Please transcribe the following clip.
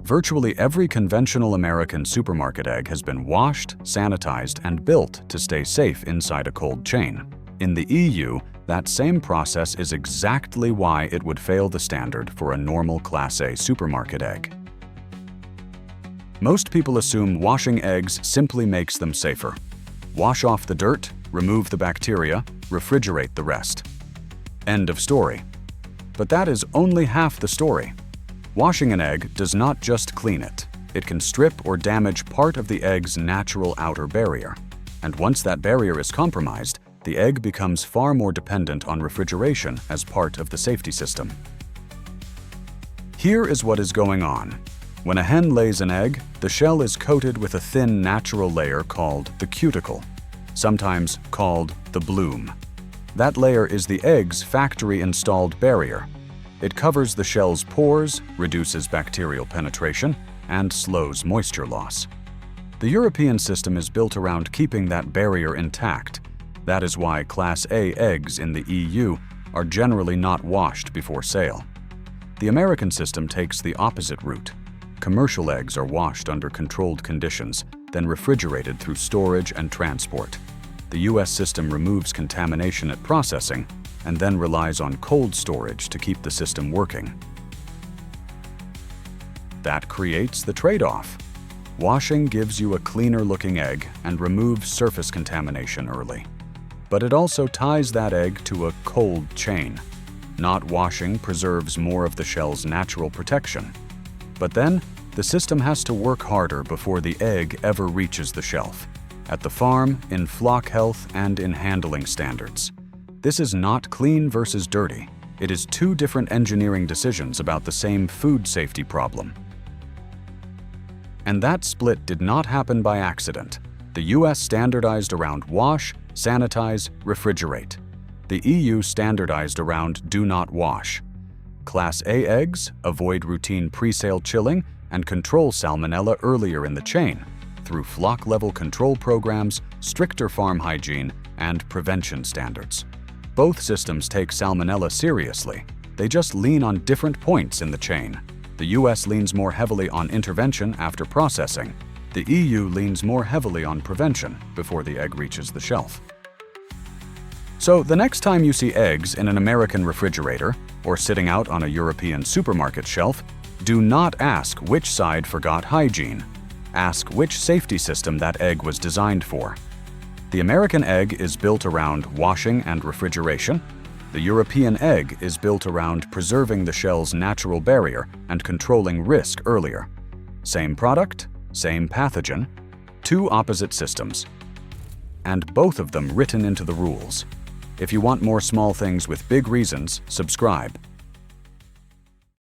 Virtually every conventional American supermarket egg has been washed, sanitized, and built to stay safe inside a cold chain. In the EU, that same process is exactly why it would fail the standard for a normal Class A supermarket egg. Most people assume washing eggs simply makes them safer. Wash off the dirt, remove the bacteria, refrigerate the rest. End of story. But that is only half the story. Washing an egg does not just clean it. It can strip or damage part of the egg's natural outer barrier. And once that barrier is compromised, the egg becomes far more dependent on refrigeration as part of the safety system. Here is what is going on. When a hen lays an egg, the shell is coated with a thin natural layer called the cuticle, sometimes called the bloom. That layer is the egg's factory-installed barrier. It covers the shell's pores, reduces bacterial penetration, and slows moisture loss. The European system is built around keeping that barrier intact. That is why Class A eggs in the EU are generally not washed before sale. The American system takes the opposite route. Commercial eggs are washed under controlled conditions, then refrigerated through storage and transport. The US system removes contamination at processing and then relies on cold storage to keep the system working. That creates the trade-off. Washing gives you a cleaner-looking egg and removes surface contamination early. But it also ties that egg to a cold chain. Not washing preserves more of the shell's natural protection. But then, the system has to work harder before the egg ever reaches the shelf. At the farm, in flock health, and in handling standards. This is not clean versus dirty. It is two different engineering decisions about the same food safety problem. And that split did not happen by accident. The US standardized around wash, sanitize, refrigerate. The EU standardized around do not wash. Class A eggs avoid routine pre-sale chilling and control salmonella earlier in the chain through flock-level control programs, stricter farm hygiene, and prevention standards. Both systems take salmonella seriously. They just lean on different points in the chain. The US leans more heavily on intervention after processing. The EU leans more heavily on prevention before the egg reaches the shelf. So the next time you see eggs in an American refrigerator or sitting out on a European supermarket shelf, do not ask which side forgot hygiene. Ask which safety system that egg was designed for. The American egg is built around washing and refrigeration. The European egg is built around preserving the shell's natural barrier and controlling risk earlier. Same product, same pathogen, two opposite systems, and both of them written into the rules. If you want more small things with big reasons, subscribe.